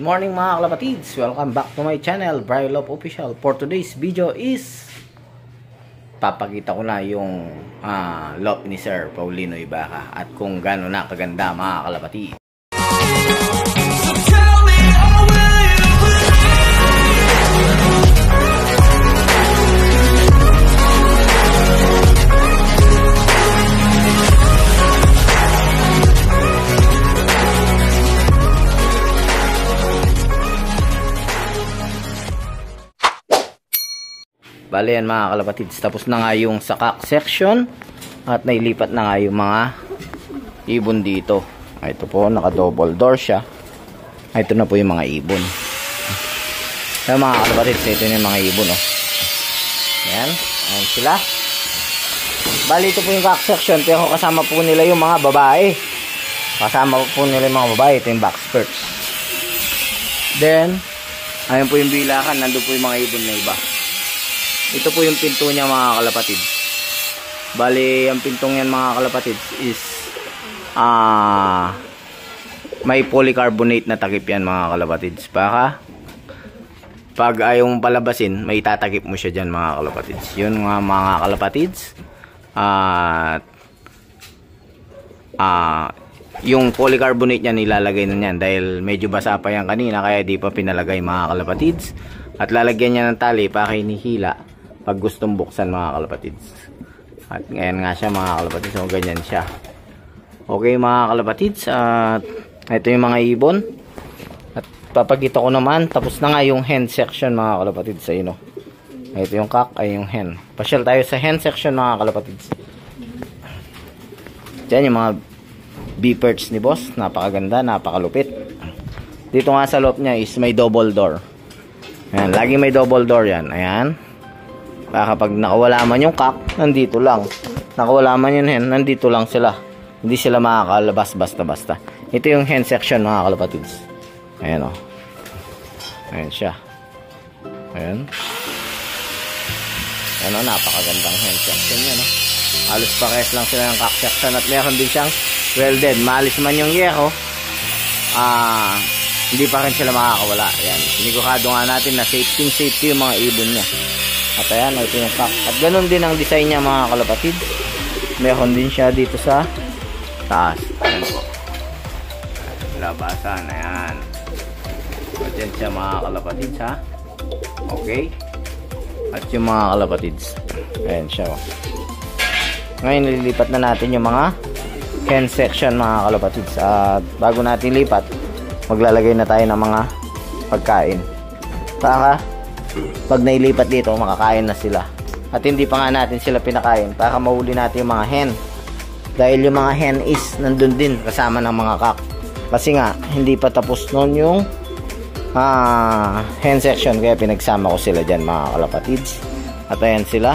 Morning mga kalapatids, welcome back to my channel, Brian Love Official. For today's video is papakita ko na yung lop ni Sir Paulino Ibaka at kung gaano na kaganda mga kalapatids. Bale yan mga kalapatids, tapos na nga yung sakak section at nailipat na nga yung mga ibon dito. Ito po, naka double door siya. Ito na po yung mga ibon. Kaya mga kalapatids, ito yung mga ibon, oh. Yan, ayan sila. Bale ito po yung sakak section, pero kasama po nila yung mga babae. Kasama po nila yung mga babae. Ito yung box skirts. Then ayan po yung bilakan, nandun po yung mga ibon na iba. Ito po yung pinto niya mga kalapatids. Bali, ang pintong yan mga kalapatids is may polycarbonate na takip yan mga kalapatids. Baka pag ayaw mong palabasin, may tatakip mo siya dyan mga kalapatids. Yun mga kalapatids. At yung polycarbonate niya nilalagay na yan dahil medyo basa pa yan kanina, kaya di pa pinalagay mga kalapatids. At lalagyan niya ng tali para hinihila pag gustong buksan mga kalapatids. At ngayon nga siya mga kalapatids, so ganyan siya. Okay mga kalapatids, at ito yung mga ibon. At papakita ko naman, tapos na nga yung hen section mga kalapatids sa ino. Ito yung cock, ay yung hen. Pasyal tayo sa hen section mga kalapatids. Diyan yung mga beeperts ni boss, napakaganda, napakalupit. Dito nga sa loob niya is may double door. Ayan, lagi may double door yan. Ayan. Baka kapag nakawala man yung cock, nandito lang. Nakawala man yung hen, nandito lang sila. Hindi sila makakalabas basta-basta. Ito yung hen section mga kalapatids. Ayan o. Ayan siya. Ayan. Ayan o, napakagandang hen section yan o. Halos pares lang sila ng cock section at meron din siyang welded. Maalis man yung yero, hindi pa rin sila makakawala. Ayan. Sinigurado nga natin na safety yung mga ibon niya. At ayan, ito yung cock. At ganun din ang design niya mga kalapatids. Meron din siya dito sa taas. Ayan po. Labasan, ayan. So, dyan siya mga kalapatids ha. Okay. At yung mga kalapatids. Ayan siya. Ngayon, nililipat na natin yung mga hen section mga kalapatids. At bago natin lipat, maglalagay na tayo ng mga pagkain. Para pag nailipat dito, makakain na sila. At hindi pa nga natin sila pinakain para mahuli natin yung mga hen. Dahil yung mga hen is nandun din kasama ng mga cock. Kasi nga, hindi pa tapos nun yung hen section. Kaya pinagsama ko sila dyan mga kalapatids. At ayan sila.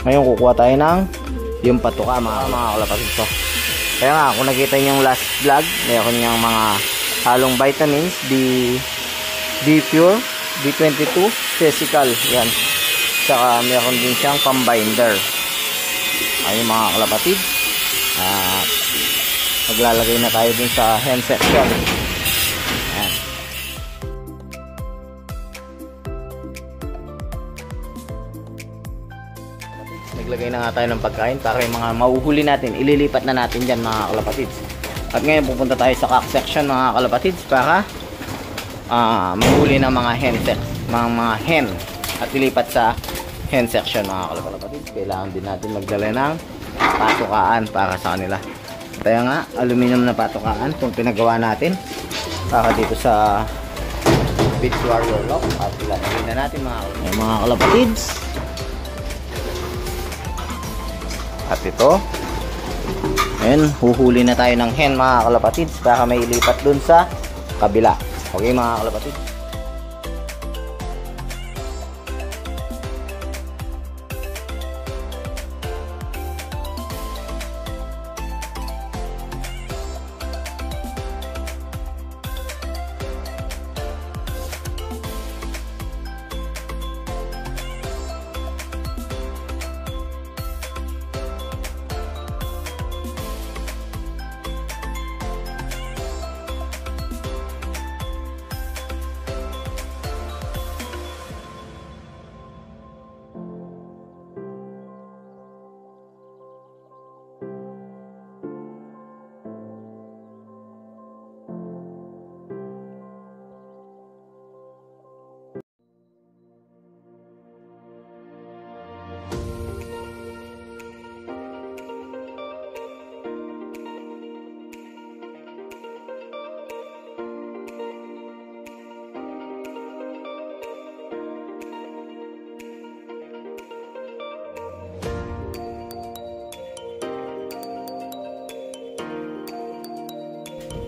Ngayon kukuha tayo ng yung patuka mga kalapatids. So, kaya nga, kung nakita nyo yung last vlog, meron niyang mga halong vitamins, B Pure, B22, Physical, yan. Saka meron din siyang pambinder. Ayun mga kalapatid. At maglalagay na tayo din sa hen section. Ayan. Naglagay na nga tayo ng pagkain para yung mga mauhuli natin, ililipat na natin dyan mga kalapatids. At ngayon pupunta tayo sa cock section mga kalapatids para mahuli ng mga hen mga hen at ilipat sa hen section mga kalapatids. Kailangan din natin magdala ng patukaan para sa kanila. Kaya nga, aluminum na patukaan itong pinagawa natin para dito sa Beach Warrior lock. At ilalagay na natin mga kalapatids. At ito, ayun, huhuli na tayo ng hen mga kalapatids para may ilipat dun sa kabila. Okay mga kalapatids.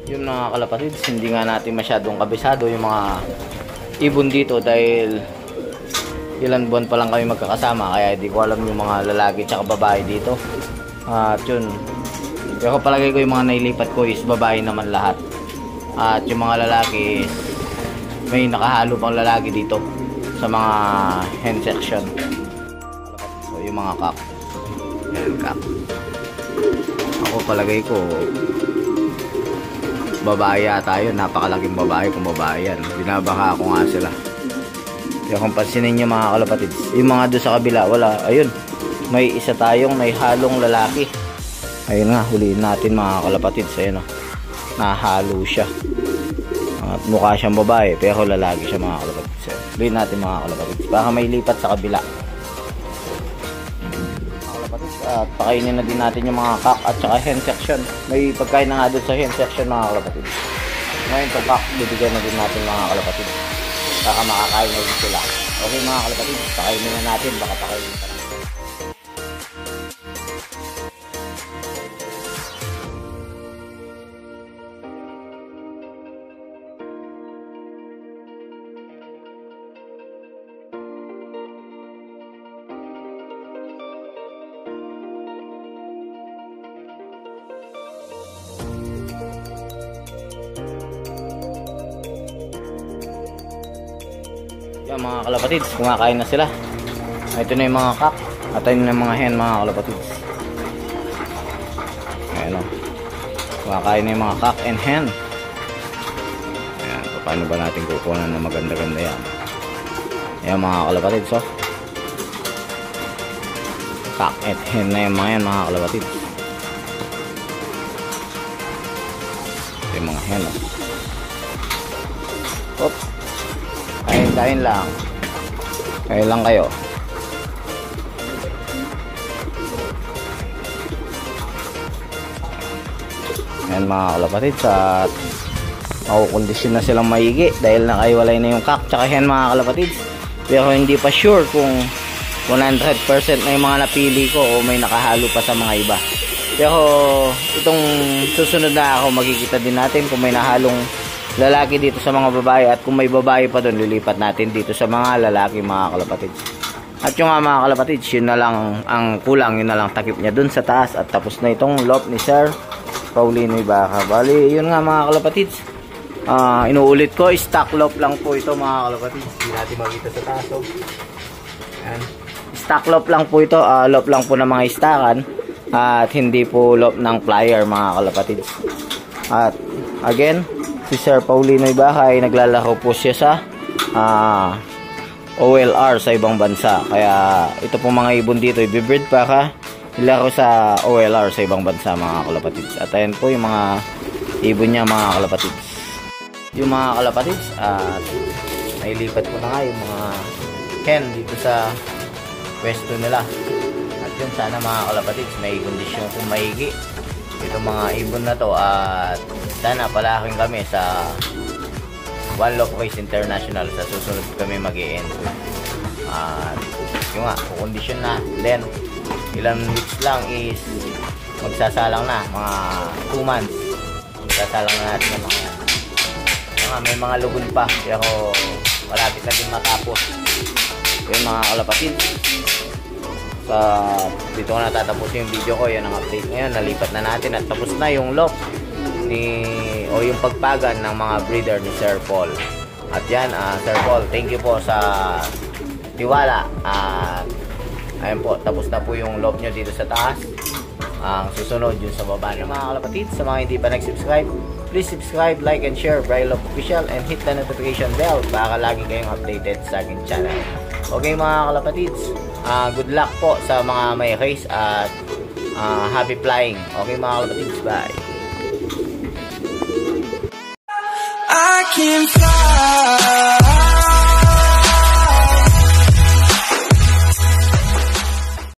Yung mga kalapatids, hindi nga natin masyadong kabisado yung mga ibon dito dahil ilan buwan pa lang kami magkakasama, kaya hindi ko alam yung mga lalaki tsaka babae dito. At yun, pero palagay ko yung mga nailipat ko is babae naman lahat. At yung mga lalaki is may nakahalo pang lalaki dito sa mga hen section. So yung mga cock, yan cock. Ako palagay ko babae yata yun, napakalaking babae kung babae yan. Binabaka ako nga sila. Kaya kung pansinin nyo mga kalapatids, yung mga doon sa kabila, wala, ayun, may isa tayong may halong lalaki. Ayun nga, huliin natin mga kalapatids. Ayun o, nahalo siya. At mukha siyang babae pero lalaki siya mga kalapatids. Huliin natin mga kalapatids, baka may lipat sa kabila. At pakainin na din natin yung mga cock at saka hen section. May pagkain na nga doon sa hen section mga kalapatids. Ngayon sa cock, bibigyan na din natin mga kalapatids. Baka makakain na din sila. Okay mga kalapatids, pakainin na natin. Baka pakainin pa natin. Yan mga kalapatids, kumakain na sila. Ito na yung mga cock at ito na yung mga hen mga kalapatids. Ayan o, kumakain na yung mga cock and hen. Ayan, paano ba natin kukunan na maganda-ganda yan. Ayan mga kalapatids o, cock and hen na yung mga yan mga kalapatids. Ito yung mga hen o. Oop, kain lang. Kain lang kayo. Ayan mga kalapatids, at makukondisyon na silang maigi dahil nakaiwalay na yung cock tsaka hen mga kalapatids. Pero hindi pa sure kung 100% na yung mga napili ko o may nakahalo pa sa mga iba. Pero itong susunod na ako, makikita din natin kung may nahalong lalaki dito sa mga babae, at kung may babae pa doon, lilipat natin dito sa mga lalaki mga kalapatids. At yung mga kalapatids, yun na lang ang kulang, yun na lang takip niya doon sa taas, at tapos na itong loft ni Sir Paulinoy Baka. Bali yun nga mga kalapatids, inuulit ko, stock loft lang po ito mga kalapatids. Hindi natin makita sa taas. Ayan. Stock loft lang po ito, loft lang po ng mga istakan, at hindi po loft ng flyer mga kalapatids. At again, si Sir Paulinoy Baka ay naglalako po siya sa OLR sa ibang bansa. Kaya ito po mga ibon dito, ibibreed para ilaro sa OLR sa ibang bansa mga kalapatids. At ayan po yung mga ibon niya mga kalapatids. Yung mga kalapatids, at nailipat ko na nga yung mga hen dito sa pwesto nila. At yun, sana mga kalapatids may kondisyon kung maigi itong mga ibon na to, at sana palaking kami sa One Love Race International sa susunod kami mag-e-entry. At yung nga, kukondisyon na, then ilang weeks lang is magsasalang na, mga 2 months magsasalang na natin yung mga yan. May mga lugon pa pero malapit na din matapos yung mga kalapatids. Dito ko natatapos yung video ko. Yan ang update ngayon. Nalipat na natin at tapos na yung loft o yung pagpagan ng mga breeder ni Sir Paul. At yan, Sir Paul, thank you po sa tiwala. Ayun po, tapos na po yung loft nyo dito sa taas. Ang susunod yun sa baba ng mga kalapatids. Sa mga hindi pa nag-subscribe, please subscribe, like, and share Bri Love Official, and hit the notification bell para lagi kayong updated sa aking channel. Okay mga kalapatids, good luck po sa mga may race, at happy flying. Okay mga kalapatids, bye. I can fly.